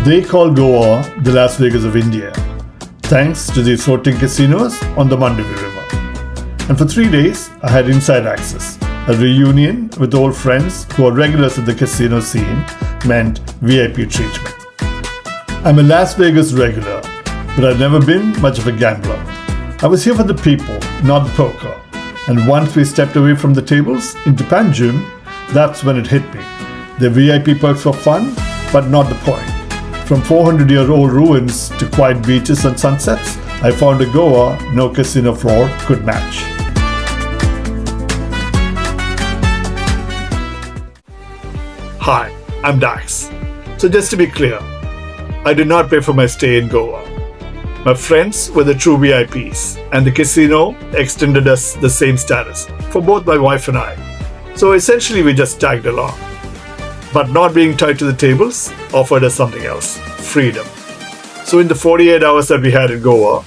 They call Goa the Las Vegas of India, thanks to these floating casinos on the Mandovi River. And for 3 days, I had inside access. A reunion with old friends who are regulars in the casino scene meant VIP treatment. I'm a Las Vegas regular, but I've never been much of a gambler. I was here for the people, not the poker. And once we stepped away from the tables into Panjim, that's when it hit me. The VIP perks were fun, but not the point. From 400-year-old ruins to quiet beaches and sunsets, I found a Goa no casino floor could match. Hi, I'm Dax. So just to be clear, I did not pay for my stay in Goa. My friends were the true VIPs, and the casino extended us the same status for both my wife and I. So essentially we just tagged along. But not being tied to the tables offered us something else, freedom. So in the 48 hours that we had in Goa,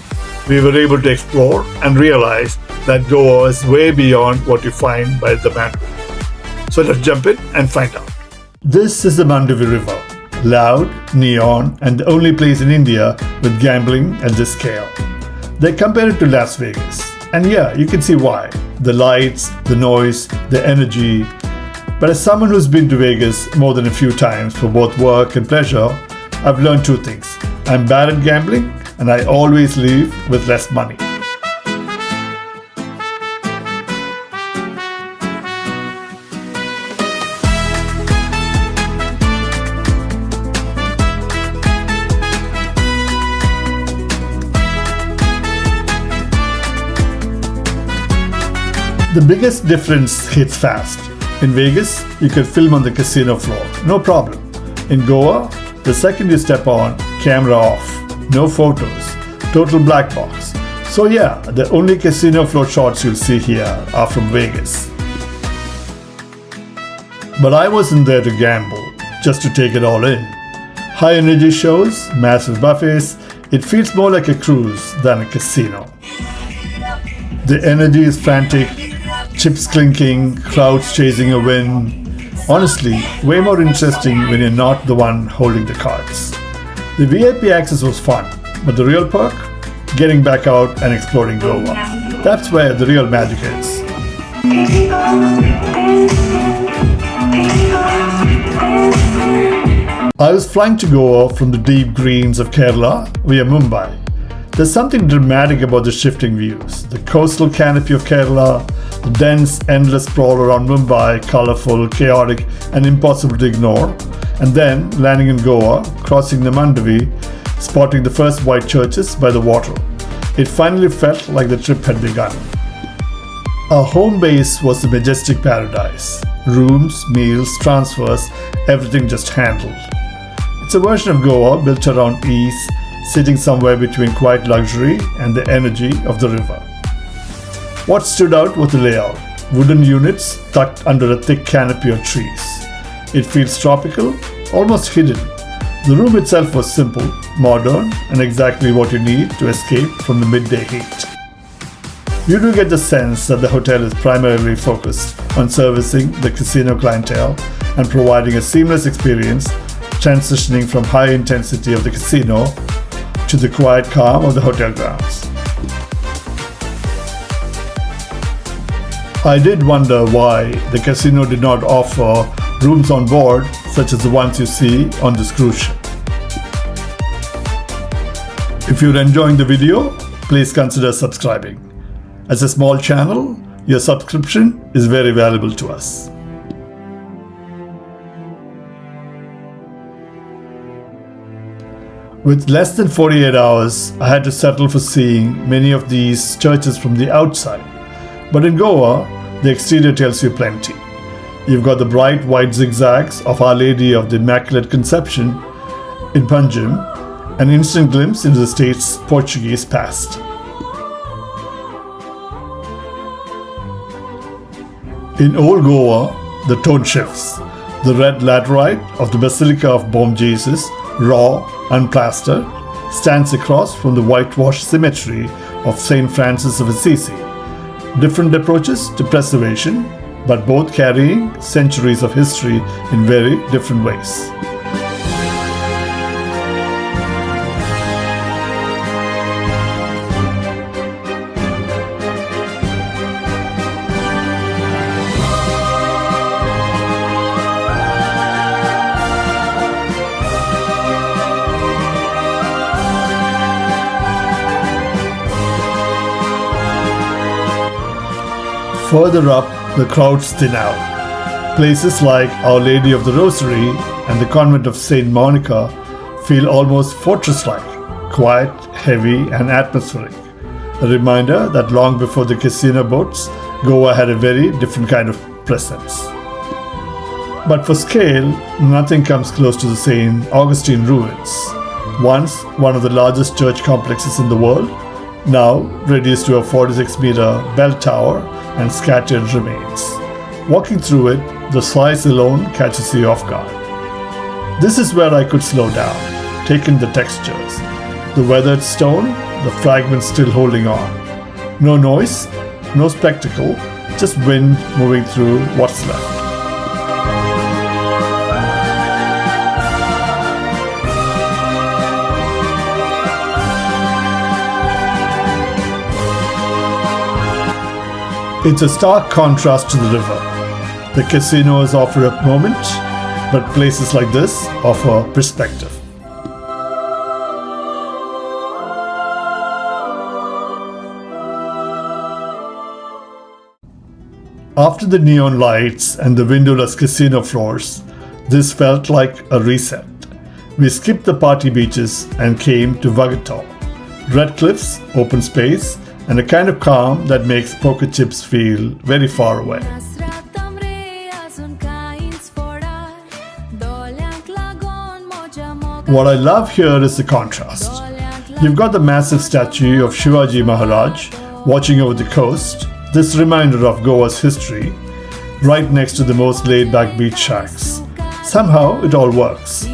we were able to explore and realize that Goa is way beyond what you find by the Mandovi. So let's jump in and find out. This is the Mandovi River, loud, neon, and the only place in India with gambling at this scale. They compare it to Las Vegas. And yeah, you can see why. The lights, the noise, the energy. But as someone who's been to Vegas more than a few times for both work and pleasure, I've learned two things. I'm bad at gambling, and I always leave with less money. The biggest difference hits fast. In Vegas, you can film on the casino floor, no problem. In Goa, the second you step on, camera off, no photos, total black box. So yeah, the only casino floor shots you'll see here are from Vegas. But I wasn't there to gamble, just to take it all in. High energy shows, massive buffets, it feels more like a cruise than a casino. The energy is frantic, chips clinking, crowds chasing a win. Honestly, way more interesting when you're not the one holding the cards. The VIP access was fun, but the real perk? Getting back out and exploring Goa. That's where the real magic is. I was flying to Goa from the deep greens of Kerala via Mumbai. There's something dramatic about the shifting views. The coastal canopy of Kerala, the dense, endless sprawl around Mumbai, colorful, chaotic, and impossible to ignore. And then landing in Goa, crossing the Mandovi, spotting the first white churches by the water. It finally felt like the trip had begun. Our home base was the majestic paradise. Rooms, meals, transfers, everything just handled. It's a version of Goa built around ease, sitting somewhere between quiet luxury and the energy of the river. What stood out was the layout. Wooden units tucked under a thick canopy of trees. It feels tropical, almost hidden. The room itself was simple, modern, and exactly what you need to escape from the midday heat. You do get the sense that the hotel is primarily focused on servicing the casino clientele and providing a seamless experience, transitioning from high intensity of the casino to the quiet calm of the hotel grounds. I did wonder why the casino did not offer rooms on board such as the ones you see on this cruise ship. If you're enjoying the video, please consider subscribing. As a small channel, your subscription is very valuable to us. With less than 48 hours, I had to settle for seeing many of these churches from the outside. But in Goa, the exterior tells you plenty. You've got the bright white zigzags of Our Lady of the Immaculate Conception in Panjim, an instant glimpse into the state's Portuguese past. In Old Goa, the tone shifts. The red laterite of the Basilica of Bom Jesus, raw, unplastered, stands across from the whitewashed symmetry of St. Francis of Assisi. Different approaches to preservation, but both carrying centuries of history in very different ways. Further up, the crowds thin out. Places like Our Lady of the Rosary and the convent of St. Monica feel almost fortress-like, quiet, heavy, and atmospheric. A reminder that long before the casino boats, Goa had a very different kind of presence. But for scale, nothing comes close to the St. Augustine ruins. Once one of the largest church complexes in the world, now reduced to a 46-meter bell tower and scattered remains. Walking through it, the size alone catches you off guard. This is where I could slow down, take in the textures, the weathered stone, the fragments still holding on. No noise, no spectacle, just wind moving through what's left. It's a stark contrast to the river. The casinos offer a moment, but places like this offer perspective. After the neon lights and the windowless casino floors, this felt like a reset. We skipped the party beaches and came to Vagator. Red cliffs, open space, and a kind of calm that makes poker chips feel very far away. What I love here is the contrast. You've got the massive statue of Shivaji Maharaj watching over the coast, this reminder of Goa's history, right next to the most laid-back beach shacks. Somehow it all works.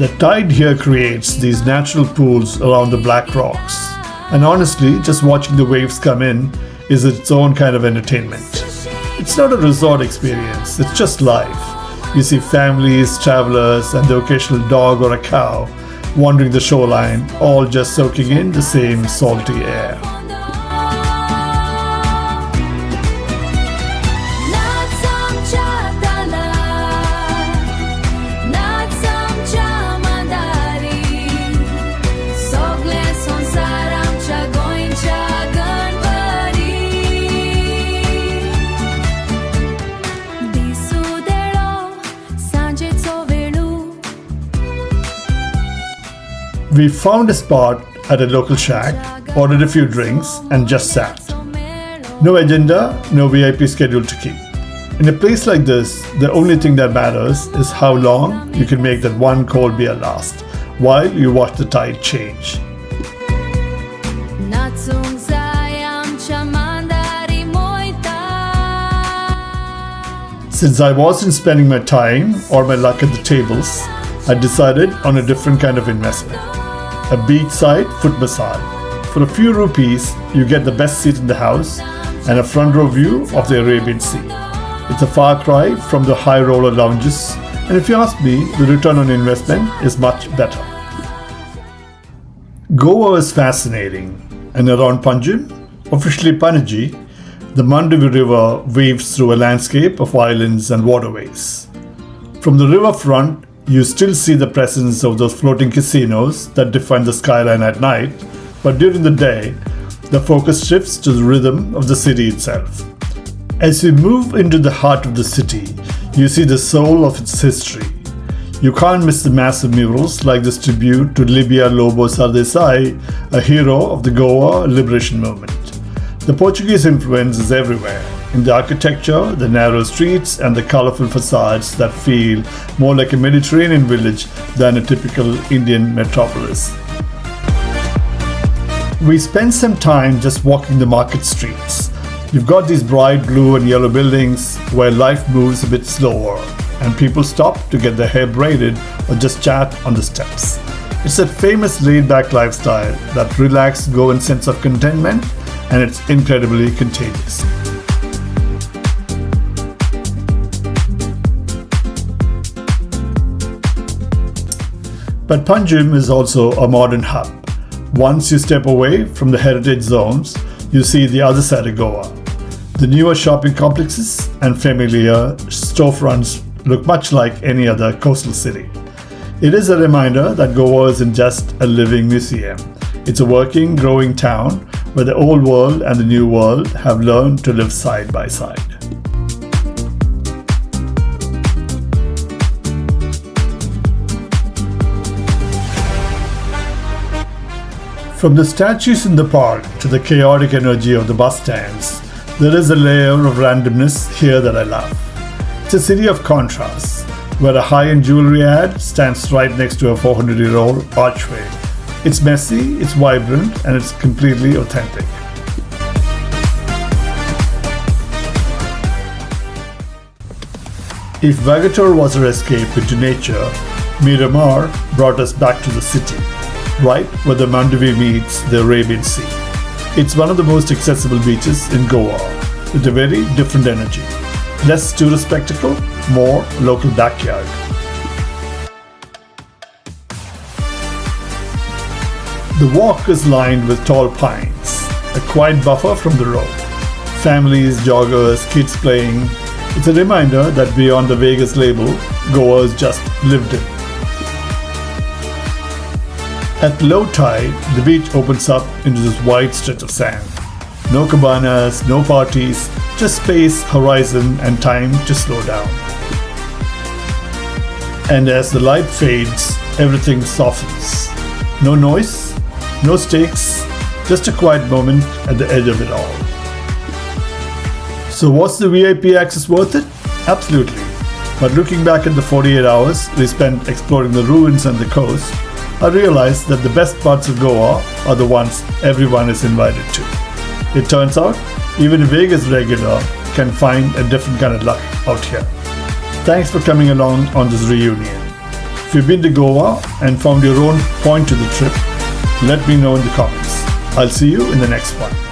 The tide here creates these natural pools around the black rocks. And honestly, just watching the waves come in is its own kind of entertainment. It's not a resort experience, it's just life. You see families, travelers, and the occasional dog or a cow wandering the shoreline, all just soaking in the same salty air. We found a spot at a local shack, ordered a few drinks, and just sat. No agenda, no VIP schedule to keep. In a place like this, the only thing that matters is how long you can make that one cold beer last while you watch the tide change. Since I wasn't spending my time or my luck at the tables, I decided on a different kind of investment. A beachside foot massage. For a few rupees, you get the best seat in the house and a front row view of the Arabian Sea. It's a far cry from the high roller lounges, and if you ask me, the return on investment is much better. Goa is fascinating, and around Panjim, officially Panaji, the Mandovi River weaves through a landscape of islands and waterways. From the riverfront, you still see the presence of those floating casinos that define the skyline at night, but during the day, the focus shifts to the rhythm of the city itself. As you move into the heart of the city, you see the soul of its history. You can't miss the massive murals like this tribute to Libya Lobo Sardesai, a hero of the Goa liberation movement. The Portuguese influence is everywhere, in the architecture, the narrow streets, and the colorful facades that feel more like a Mediterranean village than a typical Indian metropolis. We spent some time just walking the market streets. You've got these bright blue and yellow buildings where life moves a bit slower, and people stop to get their hair braided or just chat on the steps. It's a famous laid-back lifestyle, that relaxed Goan sense of contentment, and it's incredibly contagious. But Panjim is also a modern hub. Once you step away from the heritage zones, you see the other side of Goa. The newer shopping complexes and familiar storefronts look much like any other coastal city. It is a reminder that Goa isn't just a living museum. It's a working, growing town where the old world and the new world have learned to live side by side. From the statues in the park to the chaotic energy of the bus stands, there is a layer of randomness here that I love. It's a city of contrasts, where a high-end jewelry ad stands right next to a 400-year-old archway. It's messy, it's vibrant, and it's completely authentic. If Vagator was our escape into nature, Miramar brought us back to the city, right where the Mandovi meets the Arabian Sea. It's one of the most accessible beaches in Goa, with a very different energy. Less tourist spectacle, more local backyard. The walk is lined with tall pines, a quiet buffer from the road. Families, joggers, kids playing. It's a reminder that beyond the Vegas label, Goa is just lived in. At low tide, the beach opens up into this wide stretch of sand. No cabanas, no parties, just space, horizon, and time to slow down. And as the light fades, everything softens. No noise, no stakes, just a quiet moment at the edge of it all. So was the VIP access worth it? Absolutely. But looking back at the 48 hours we spent exploring the ruins and the coast, I realized that the best parts of Goa are the ones everyone is invited to. It turns out, even a Vegas regular can find a different kind of luck out here. Thanks for coming along on this reunion. If you've been to Goa and found your own point to the trip, let me know in the comments. I'll see you in the next one.